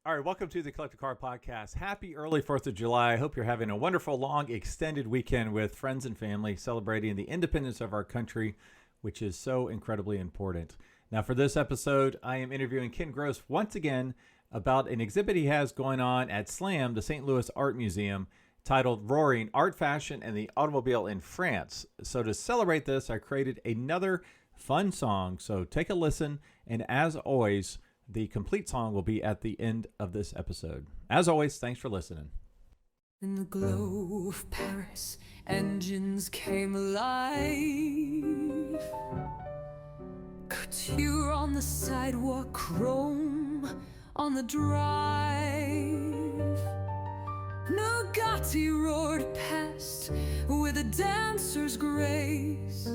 All right, welcome to the Collector Car Podcast. Happy early 4th of July. I hope you're having a wonderful, long, extended weekend with friends and family, celebrating the independence of our country, which is so incredibly important. Now, for this episode, I am interviewing Ken Gross once again about an exhibit he has going on at SLAM, the St. Louis Art Museum, titled Roaring: Art, Fashion, and the Automobile in France. So to celebrate this, I created another fun song. So take a listen, and as always, the complete song will be at the end of this episode. As always, thanks for listening. In the glow of Paris, engines came alive. Couture on the sidewalk, chrome on the drive. Bugatti roared past with a dancer's grace.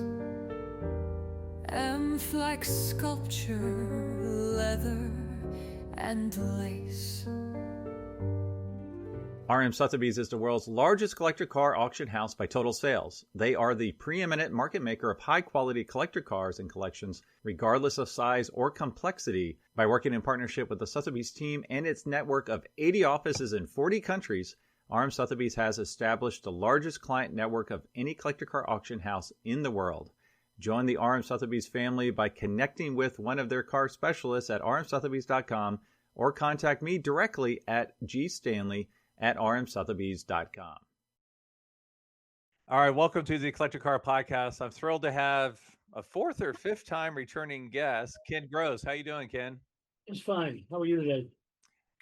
M-like sculpture, leather and lace. RM Sotheby's is the world's largest collector car auction house by total sales. They are the preeminent market maker of high-quality collector cars and collections, regardless of size or complexity. By working in partnership with the Sotheby's team and its network of 80 offices in 40 countries, RM Sotheby's has established the largest client network of any collector car auction house in the world. Join the RM Sotheby's family by connecting with one of their car specialists at rmsotheby's.com or contact me directly at gstanley@rmsotheby's.com. All right, welcome to the Collector Car Podcast. I'm thrilled to have a fourth or fifth time returning guest, Ken Gross. How you doing, Ken? It's fine. How are you today?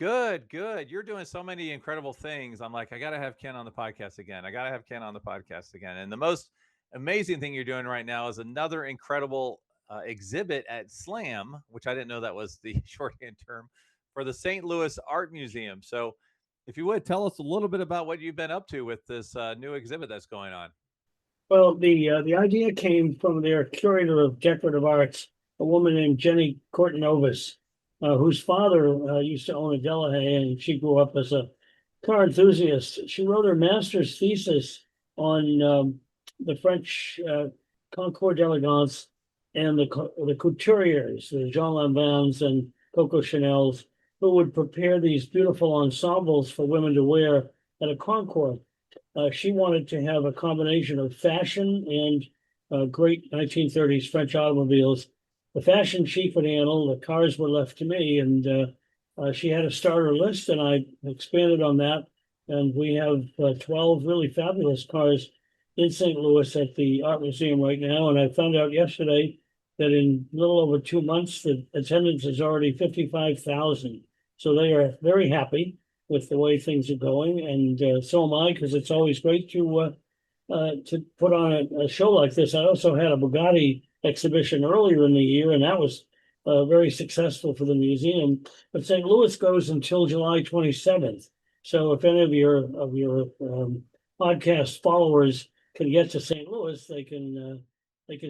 Good, good. You're doing so many incredible things. I'm like, I got to have Ken on the podcast again. And the most amazing thing you're doing right now is another incredible exhibit at SLAM, which I didn't know that was the shorthand term for the St. Louis Art Museum. So if you would tell us a little bit about what you've been up to with this new exhibit that's going on. Well, the idea came from their curator of decorative arts, a woman named Jenny Cortinovis, whose father used to own a Delahaye, and she grew up as a car enthusiast. She wrote her master's thesis on the French Concours d'Elegance and the couturiers, the Jean Lanvins and Coco Chanels, who would prepare these beautiful ensembles for women to wear at a concours. She wanted to have a combination of fashion and great 1930s French automobiles. The fashion she could handle, the cars were left to me, and she had a starter list, and I expanded on that. And we have 12 really fabulous cars in St. Louis at the Art Museum right now. And I found out yesterday that in a little over 2 months, the attendance is already 55,000. So they are very happy with the way things are going. And so am I, because it's always great to put on a show like this. I also had a Bugatti exhibition earlier in the year, and that was very successful for the museum. But St. Louis goes until July 27th. So if any of your podcast followers can get to St. Louis, they can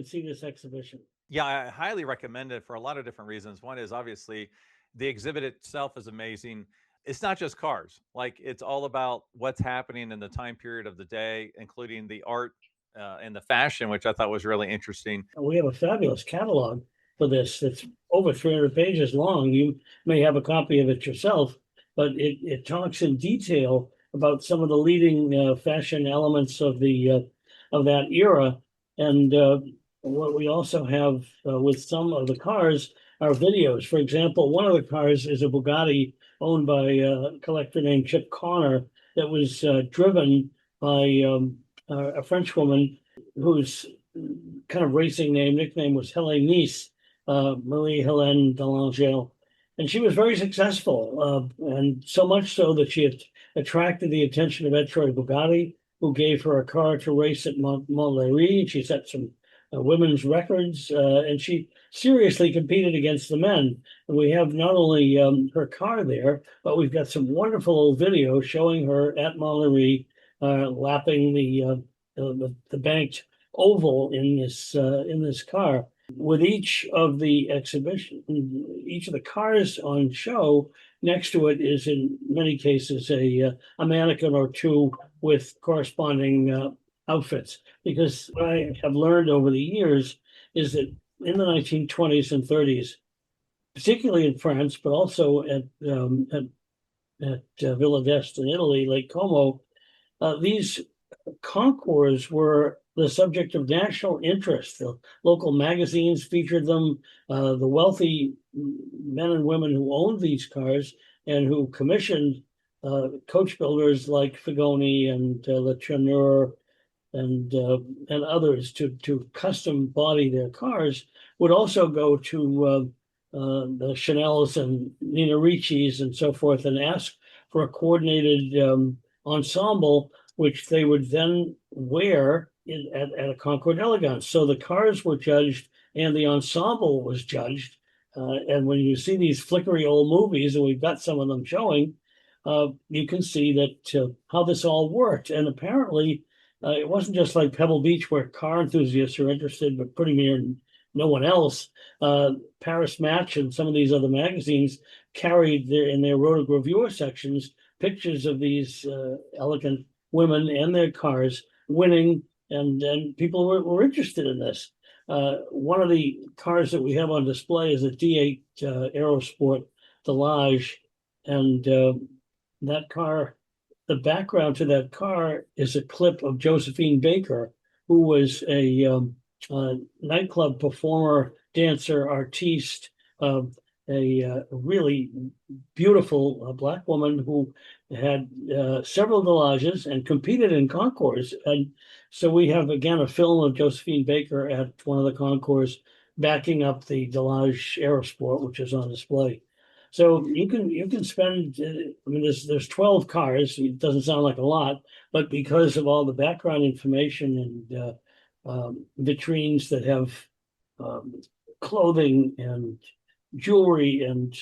see this exhibition. Yeah, I highly recommend it for a lot of different reasons. One is obviously the exhibit itself is amazing. It's not just cars. Like, it's all about what's happening in the time period of the day, including the art and the fashion, which I thought was really interesting. We have a fabulous catalog for this. It's over 300 pages long. You may have a copy of it yourself, but it talks in detail about some of the leading fashion elements of that era. And what we also have with some of the cars are videos. For example, one of the cars is a Bugatti owned by a collector named Chip Connor that was driven by a French woman whose kind of racing nickname was Helene, Marie-Hélène Delangel. And she was very successful, and so much so that she had attracted the attention of Ettore Bugatti, who gave her a car to race at Montlhéry. She set some women's records, and she seriously competed against the men. And we have not only her car there, but we've got some wonderful old video showing her at Montlhéry lapping the banked oval in this car. With each of the cars on show, next to it is in many cases a mannequin or two with corresponding outfits. Because what I have learned over the years is that in the 1920s and 30s, particularly in France, but also at Villa d'Este in Italy, Lake Como, these concours were the subject of national interest. The local magazines featured them. The wealthy men and women who owned these cars and who commissioned coach builders like Figoni and Letourneur and others to custom body their cars would also go to the Chanel's and Nina Ricci's and so forth and ask for a coordinated ensemble, which they would then wear at a Concours Elegance. So the cars were judged and the ensemble was judged. And when you see these flickery old movies, and we've got some of them showing, you can see that how this all worked. And apparently, it wasn't just like Pebble Beach where car enthusiasts are interested, but pretty near no one else. Paris Match and some of these other magazines carried in their rotogravure sections pictures of these elegant women and their cars winning, and people were interested in this. One of the cars that we have on display is a D8 Aerosport Delahaye, and that car, the background to that car is a clip of Josephine Baker, who was a nightclub performer, dancer, artiste, a really beautiful black woman who had several Delahages and competed in concours. And so we have, again, a film of Josephine Baker at one of the concours backing up the Delahaye Aerosport, which is on display. So you can spend, I mean, there's 12 cars. It doesn't sound like a lot, but because of all the background information and vitrines that have clothing and jewelry and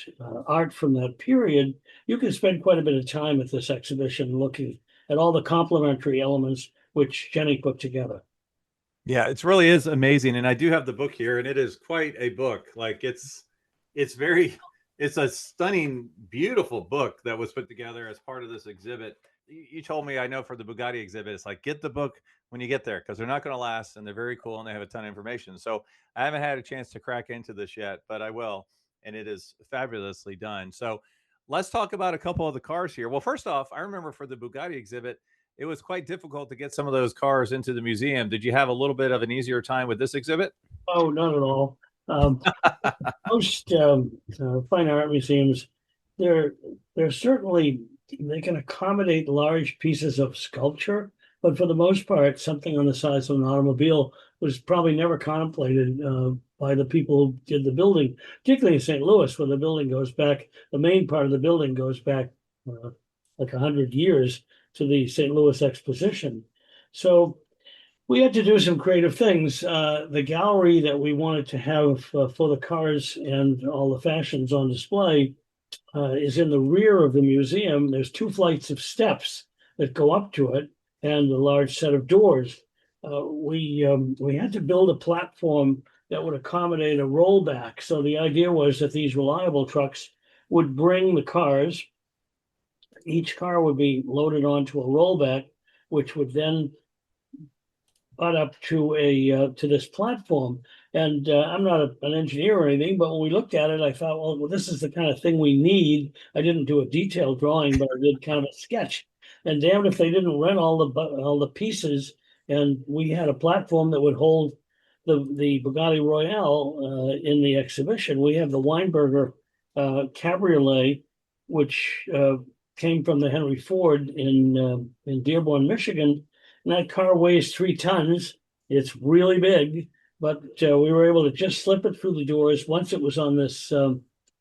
art from that period, you can spend quite a bit of time at this exhibition looking at all the complementary elements which Jenny put together. Yeah, it really is amazing. And I do have the book here, and it is quite a book. Like it's a stunning, beautiful book that was put together as part of this exhibit. You told me, I know for the Bugatti exhibit, it's like, get the book when you get there because they're not going to last and they're very cool and they have a ton of information. So I haven't had a chance to crack into this yet, but I will. And it is fabulously done. So let's talk about a couple of the cars here. Well, first off, I remember for the Bugatti exhibit, it was quite difficult to get some of those cars into the museum. Did you have a little bit of an easier time with this exhibit? Oh, not at all. Most fine art museums, they're certainly, they can accommodate large pieces of sculpture, but for the most part, something on the size of an automobile was probably never contemplated by the people who did the building, particularly in St. Louis, where the building goes back, the main part of the building goes back like 100 years to the St. Louis Exposition. So we had to do some creative things. The gallery that we wanted to have for the cars and all the fashions on display is in the rear of the museum. There's 2 flights of steps that go up to it and a large set of doors. We had to build a platform that would accommodate a rollback. So the idea was that these reliable trucks would bring the cars. Each car would be loaded onto a rollback, which would then butt up to this platform. And I'm not an engineer or anything, but when we looked at it, I thought, well, this is the kind of thing we need. I didn't do a detailed drawing, but I did kind of a sketch. And damned if they didn't rent all the pieces. And we had a platform that would hold the Bugatti Royale in the exhibition. We have the Weinberger Cabriolet, which came from the Henry Ford in Dearborn, Michigan. And that car weighs 3 tons. It's really big, but we were able to just slip it through the doors once it was on this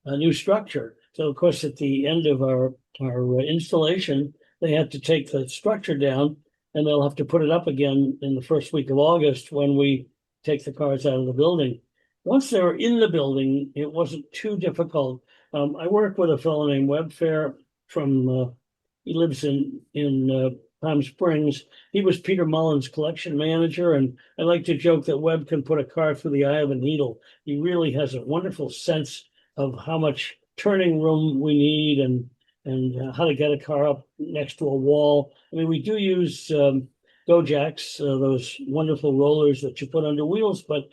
new structure. So, of course, at the end of our installation, they had to take the structure down, and they'll have to put it up again in the first week of August when we take the cars out of the building. Once they were in the building, it wasn't too difficult. I work with a fellow named Webb Fair from, he lives in Palm Springs. He was Peter Mullen's collection manager, and I like to joke that Webb can put a car through the eye of a needle. He really has a wonderful sense of how much turning room we need and how to get a car up next to a wall. I mean, we do use Go-Jacks, those wonderful rollers that you put under wheels, but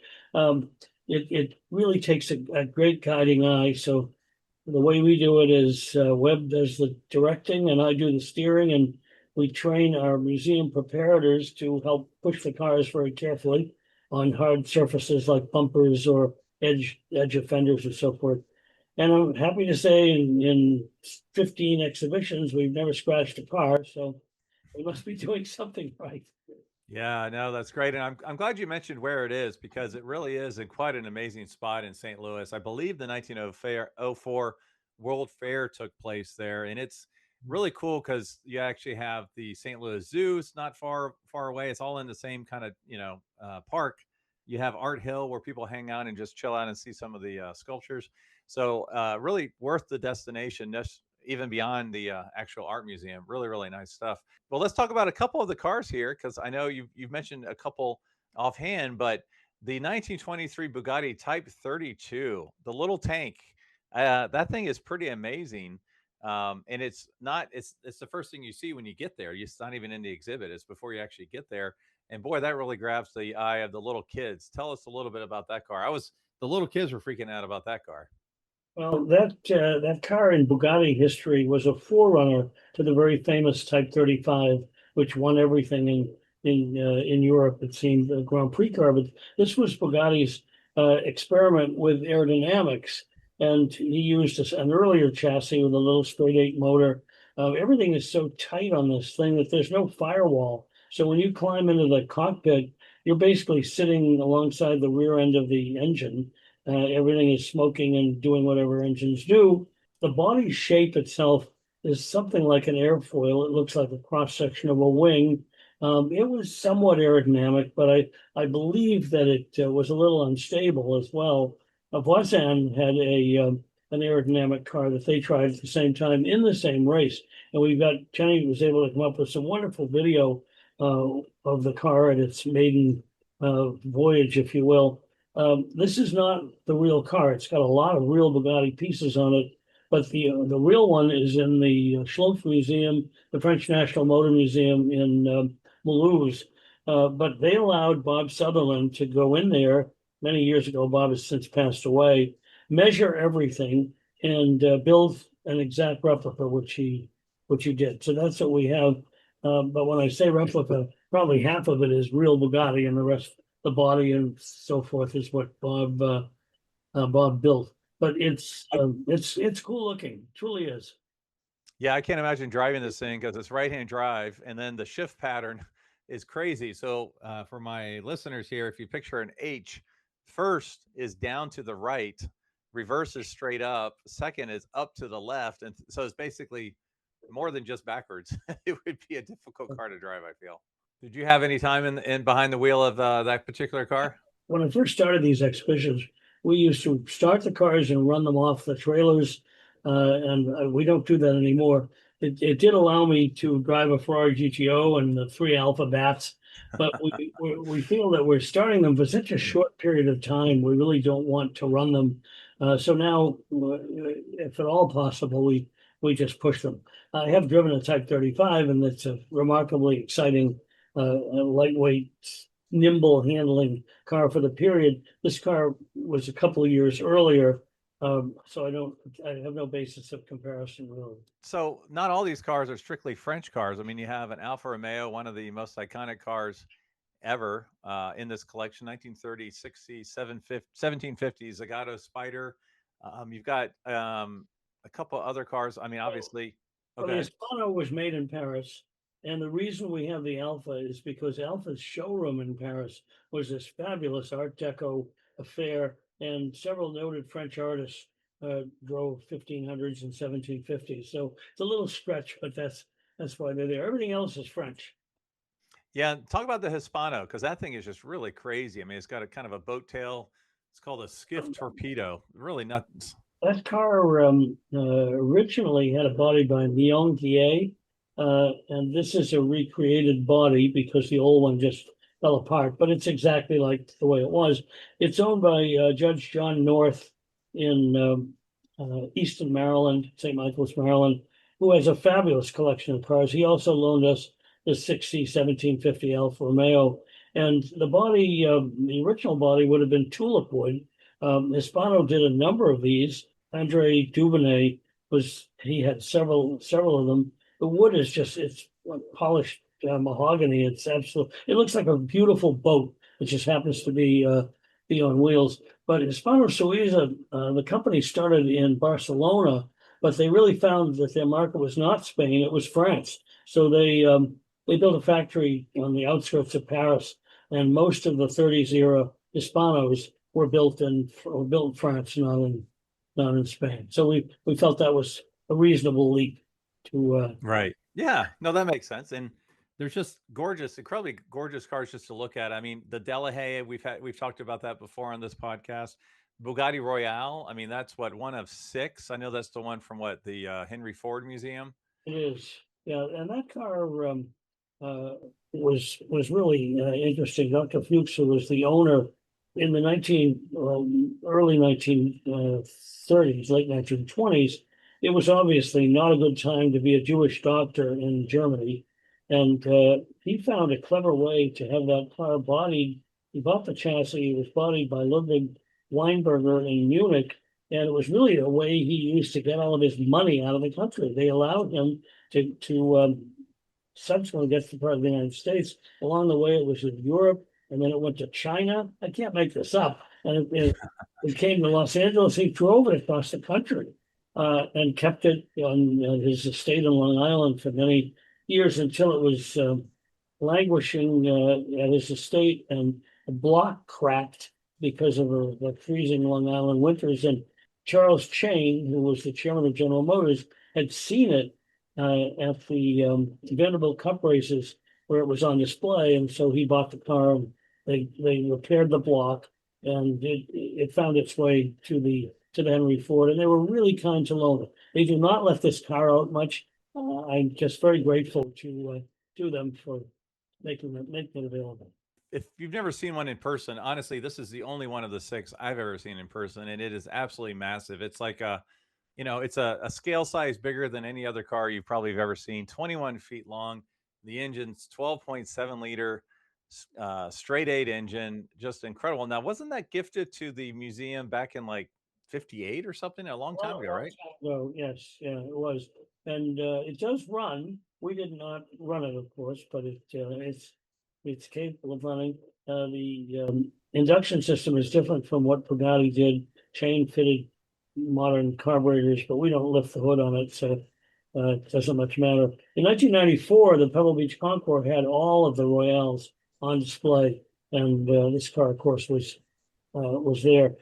it really takes a great guiding eye. So the way we do it is Webb does the directing and I do the steering, and we train our museum preparators to help push the cars very carefully on hard surfaces like bumpers or edge offenders and so forth. And I'm happy to say in 15 exhibitions, we've never scratched a car, so we must be doing something right. Yeah, no, that's great. And I'm glad you mentioned where it is because it really is in quite an amazing spot in St. Louis. I believe the 1904 World Fair took place there. And it's really cool because you actually have the St. Louis Zoo. It's not far away. It's all in the same kind of, park. You have Art Hill where people hang out and just chill out and see some of the sculptures. So really worth the destination, even beyond the actual art museum. Really, really nice stuff. Well, let's talk about a couple of the cars here because I know you've mentioned a couple offhand, but the 1923 Bugatti Type 32, the little tank, that thing is pretty amazing. And it's the first thing you see when you get there. It's not even in the exhibit; it's before you actually get there. And boy, that really grabs the eye of the little kids. Tell us a little bit about that car. The little kids were freaking out about that car. Well, that car in Bugatti history was a forerunner to the very famous Type 35, which won everything in Europe. It seemed the Grand Prix car, but this was Bugatti's experiment with aerodynamics, and he used an earlier chassis with a little straight eight motor. Everything is so tight on this thing that there's no firewall. So when you climb into the cockpit, you're basically sitting alongside the rear end of the engine. Everything is smoking and doing whatever engines do. The body shape itself is something like an airfoil. It looks like a cross section of a wing. It was somewhat aerodynamic, but I believe that it was a little unstable as well. Voisin had an aerodynamic car that they tried at the same time in the same race, and Jenny was able to come up with some wonderful video of the car and its maiden voyage, if you will. This is not the real car. It's got a lot of real Bugatti pieces on it, but the real one is in the Schlompf Museum, the French National Motor Museum in Mulhouse. But they allowed Bob Sutherland to go in there many years ago. Bob has since passed away, measure everything, and build an exact replica, which he did. So that's what we have. But when I say replica, probably half of it is real Bugatti, and the rest, the body and so forth, is what Bob built. But it's cool looking, truly is. Yeah, I can't imagine driving this thing because it's right-hand drive, and then the shift pattern is crazy. So for my listeners here, if you picture an H, first is down to the right, reverse is straight up, second is up to the left, and so it's basically more than just backwards. It would be a difficult car to drive, I feel. Did you have any time in behind the wheel of that particular car? When I first started these exhibitions, we used to start the cars and run them off the trailers, and we don't do that anymore. It did allow me to drive a Ferrari GTO and the 3 Alfa Bats, but we feel that we're starting them for such a short period of time. We really don't want to run them. So now, if at all possible, we just push them. I have driven a Type 35, and it's a remarkably exciting, lightweight, nimble handling car for the period. This car was a couple of years earlier, so I have no basis of comparison really. So not all these cars are strictly French cars. I mean, you have an Alfa Romeo, one of the most iconic cars ever in this collection, 1930, 60, 1750 Zagato Spider. You've got a couple other cars. I mean, obviously. Well, the Hispano was made in Paris. And the reason we have the Alfa is because Alfa's showroom in Paris was this fabulous Art Deco affair, and several noted French artists drove 1500s and 1750s. So it's a little stretch, but that's why they're there. Everything else is French. Yeah, talk about the Hispano because that thing is just really crazy. I mean, it's got a kind of a boat tail. It's called a skiff torpedo. Really nuts. That car originally had a body by Leon Guillet, and this is a recreated body because the old one just fell apart, but it's exactly like the way it was. It's owned by Judge John North in Easton, Maryland, St. Michael's, Maryland, who has a fabulous collection of cars. He also loaned us the 60 1750 Alfa Romeo, and the body, the original body would have been tulip wood. Hispano did a number of these. Andre Dubonnet he had several of them. The wood is just, it's like polished mahogany. It looks like a beautiful boat. It just happens to be on wheels. But Hispano-Suiza, the company started in Barcelona, but they really found that their market was not Spain, it was France. So they built a factory on the outskirts of Paris, and most of the 30s era Hispanos were built in France, not in Spain. So we felt that was a reasonable leap to Right. Yeah. No, that makes sense. And there's just gorgeous, incredibly gorgeous cars just to look at. I mean, the Delahaye, we've talked about that before on this podcast. Bugatti Royale. I mean, that's what, one of six. I know that's the one from what, the Henry Ford Museum. It is, yeah, and that car uh, was really interesting. Dr. Fuchs, who was the owner in the early 1930s, late 1920s, it was obviously not a good time to be a Jewish doctor in Germany, and he found a clever way to have that car bodied. He bought the chassis. It was bodied by Ludwig Weinberger in Munich, and it was really a way he used to get all of his money out of the country. They allowed him to subsequently get to part of the United States. Along the way, it was in Europe, and then it went to China. I can't make this up. And it came to Los Angeles. He drove it across the country and kept it on his estate on Long Island for many years until it was languishing at his estate, and the block cracked because of the freezing Long Island winters. And Charles Chain, who was the chairman of General Motors, had seen it at the Vanderbilt Cup races where it was on display, and so he bought the car. And they repaired the block, and it found its way to the Henry Ford, and they were really kind to loan it. They do not let this car out much. I'm just very grateful to them for making it available. If you've never seen one in person, honestly, this is the only one of the six I've ever seen in person, and it is absolutely massive. It's like it's a scale size bigger than any other car you probably have ever seen. 21 feet long. The engine's 12.7 liter straight eight engine, just incredible. Now, wasn't that gifted to the museum back in like 58 or something, a long time ago, right? Oh, yes, yeah, it was, and it does run. We did not run it, of course, but it's capable of running. The induction system is different from what Bugatti did, chain fitted modern carburetors, but we don't lift the hood on it, so it doesn't much matter. In 1994, the Pebble Beach Concours had all of the Royales on display, and this car, of course, was there.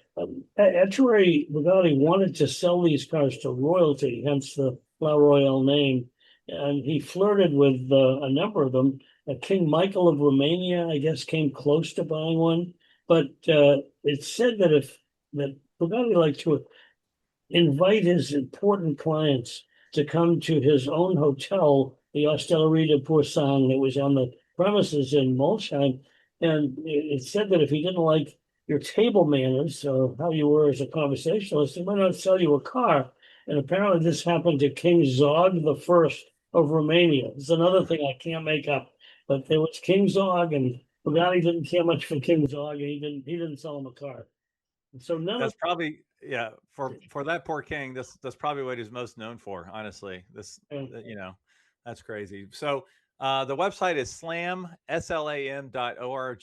Etchery Bugatti wanted to sell these cars to royalty, hence the La Royale name, and he flirted with a number of them. King Michael of Romania, I guess, came close to buying one, but it's said that Bugatti liked to invite his important clients to come to his own hotel, the Hostellerie de Pourcin, that was on the premises in Molsheim, and it said that if he didn't like your table manners or how you were as a conversationalist, he might not sell you a car. And apparently this happened to King Zog I of Romania. It's another thing I can't make up. But there was King Zog, and Bugatti didn't care much for King Zog, and he didn't sell him a car. And so That's probably, yeah, for that poor king, that's probably what he's most known for, honestly. That's crazy. So the website is slam.org.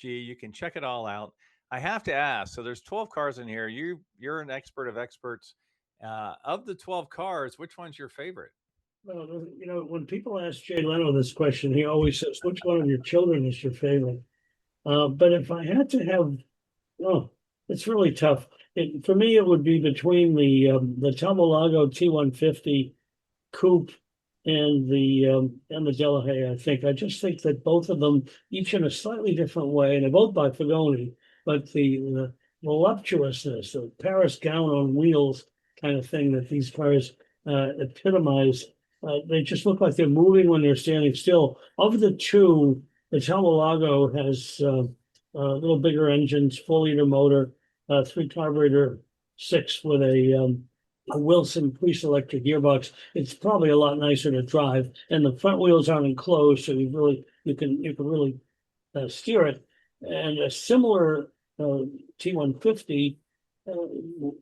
You can check it all out. I have to ask, so there's 12 cars in here. You're an expert of experts. Of the 12 cars, which one's your favorite? Well, when people ask Jay Leno this question, he always says, which one of your children is your favorite? But if I had to have, it's really tough. For me, it would be between the Talbot-Lago T150 coupe and the Delahaye. I just think that both of them, each in a slightly different way, and they're both by Fagoni, but the voluptuousness, the Paris gown on wheels kind of thing that these cars epitomize. They just look like they're moving when they're standing still. Of the two, the Talbot-Lago has a little bigger engines, 4-liter motor, 3-carburetor 6 with a Wilson pre-selected gearbox. It's probably a lot nicer to drive, and the front wheels aren't enclosed, so you can really steer it. And a similar T150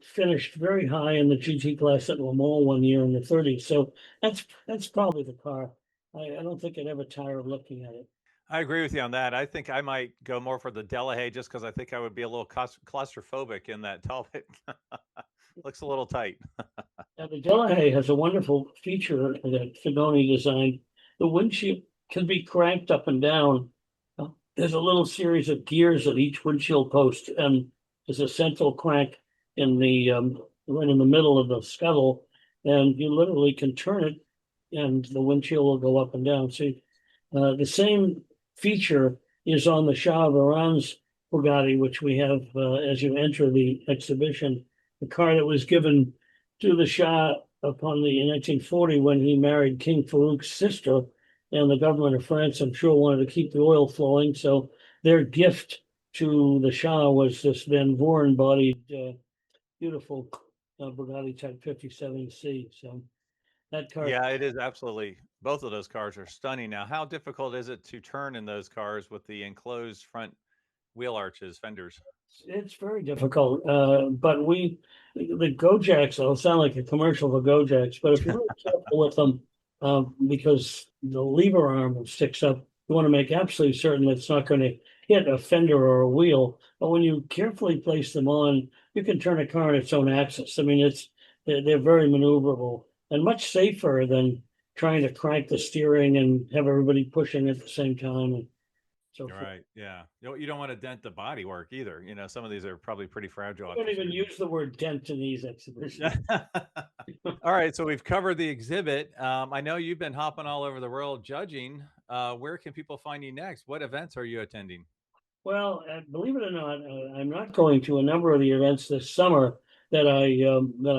finished very high in the GT class at Le Mans one year in the 30s. So that's probably the car. I don't think I'd ever tire of looking at it. I agree with you on that. I think I might go more for the Delahaye just because I think I would be a little claustrophobic in that Talbot. Looks a little tight. Now, the Delahaye has a wonderful feature that Fedoni designed. The windshield can be cranked up and down. There's a little series of gears at each windshield post, and there's a central crank in the right in the middle of the scuttle, and you literally can turn it, and the windshield will go up and down. So the same feature is on the Shah of Iran's Bugatti, which we have as you enter the exhibition. The car that was given to the Shah in 1940 when he married King Farouk's sister, and the government of France, I'm sure, wanted to keep the oil flowing. So their gift to the Shah was this Van Voren-bodied, beautiful Bugatti Type 57C. So that car. Yeah, it is absolutely. Both of those cars are stunning. Now, how difficult is it to turn in those cars with the enclosed front wheel arches, fenders? It's very difficult, but the Gojeks, it'll sound like a commercial for Gojeks, but if you're really careful with them, because the lever arm sticks up, you want to make absolutely certain that it's not going to hit a fender or a wheel. But when you carefully place them on, you can turn a car on its own axis. I mean, they're very maneuverable and much safer than trying to crank the steering and have everybody pushing at the same time. And so Right. Yeah. You don't want to dent the bodywork either. Some of these are probably pretty fragile. I don't even use the word dent in these exhibitions. All right. So we've covered the exhibit. I know you've been hopping all over the world judging. Where can people find you next? What events are you attending? Well, believe it or not, I'm not going to a number of the events this summer that I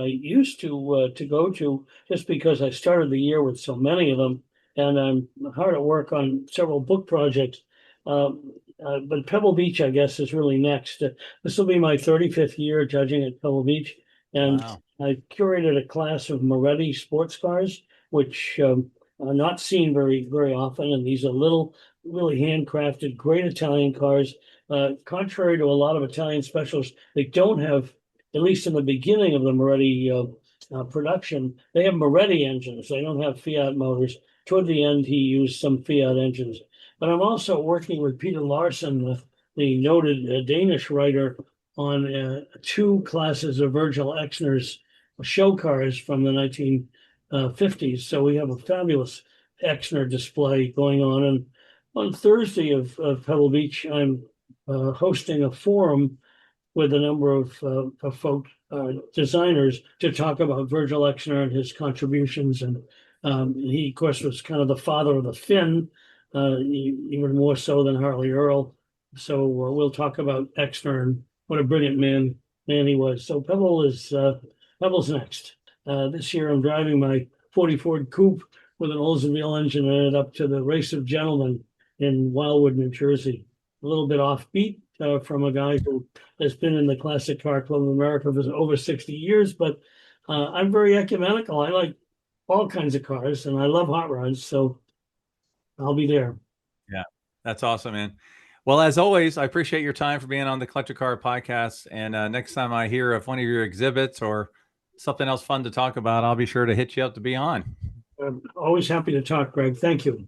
used to go to, just because I started the year with so many of them, and I'm hard at work on several book projects. But Pebble Beach, I guess, is really next. This will be my 35th year judging at Pebble Beach, and Wow. I curated a class of Moretti sports cars, which are not seen very often, and these are really handcrafted, great Italian cars. Contrary to a lot of Italian specials, they don't have, at least in the beginning of the Moretti production, they have Moretti engines. They don't have Fiat motors. Toward the end, he used some Fiat engines. But I'm also working with Peter Larsen, the noted Danish writer, on 2 classes of Virgil Exner's show cars from the 1950s. So we have a fabulous Exner display going on. And on Thursday of Pebble Beach, I'm hosting a forum with a number of folk designers to talk about Virgil Exner and his contributions. And he, of course, was kind of the father of the Finn, even more so than Harley Earl. So we'll talk about Exner and what a brilliant man he was. So Pebble's next. This year I'm driving my 40 Ford Coupe with an Oldsmobile engine in it up to the Race of Gentlemen in Wildwood, New Jersey. A little bit offbeat from a guy who has been in the Classic Car Club of America for over 60 years, but I'm very ecumenical. I like all kinds of cars, and I love hot rods, so I'll be there. Yeah, that's awesome, man. Well, as always, I appreciate your time for being on the Collector Car Podcast. And next time I hear of one of your exhibits or something else fun to talk about, I'll be sure to hit you up to be on. I'm always happy to talk, Greg. Thank you.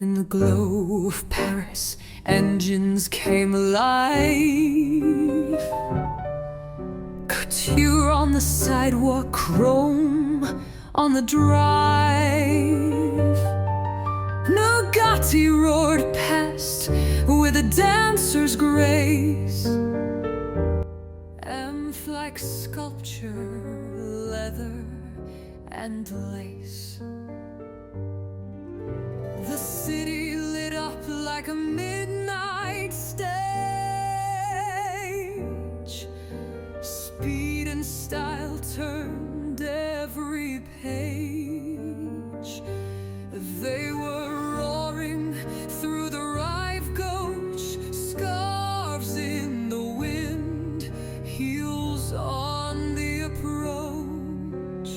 In the glow of Paris, engines came alive. Couture on the sidewalk, chrome on the drive. Bugatti roared past with a dancer's grace. Like sculpture, leather and lace. The city lit up like a midnight stage. Speed and style turned every page. They were roaring through the Rive Gauche, scarves in the wind, heels on the approach.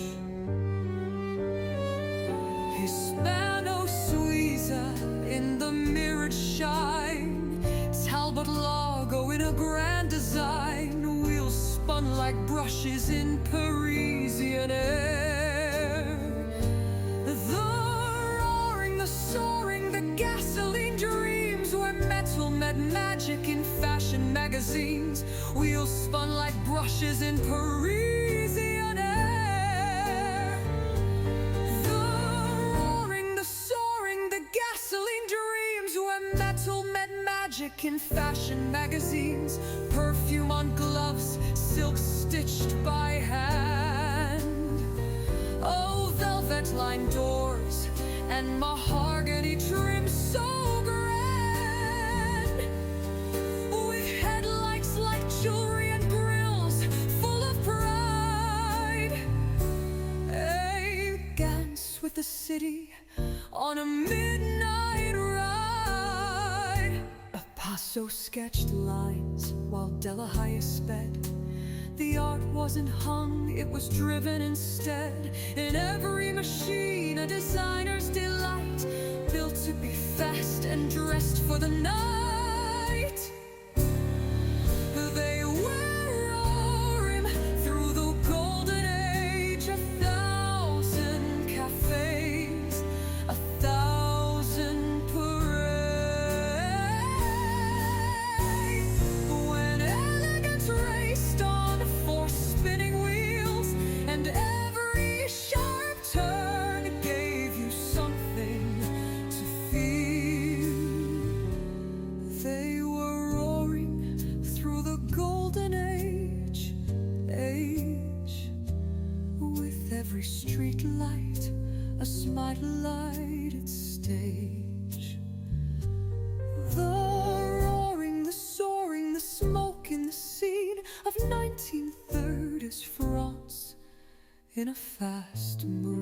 Hispano-Suiza in the mirrored shine, Talbot-Lago in a grand design, wheels spun like brushes in Parisian air. The roaring, the soaring, the gasoline dreams were metal met magic in fashion magazines. Wheels spun like brushes in Parisian air. The roaring, the soaring, the gasoline dreams were metal met magic in fashion magazines. Perfume on gloves, silk stitched by hand. Oh, velvet-lined doors and mahogany trim so grand, with headlights like jewelry and grills full of pride. Elegance with the city on a midnight ride. A Picasso sketched lines while Delahaye sped. The art wasn't hung, it was driven instead. In every machine, a designer's delight, built to be fast and dressed for the night. They were roaring through the golden age, 1,000 cafes, 1,000 parades. When elegance raced on four spinning wheels, and every sharp turn gave you something to feel. They were roaring through the golden age, with every street light a smart lighted stage. The roaring, the soaring, the smoke in the scene of 1930s France in a fast mood.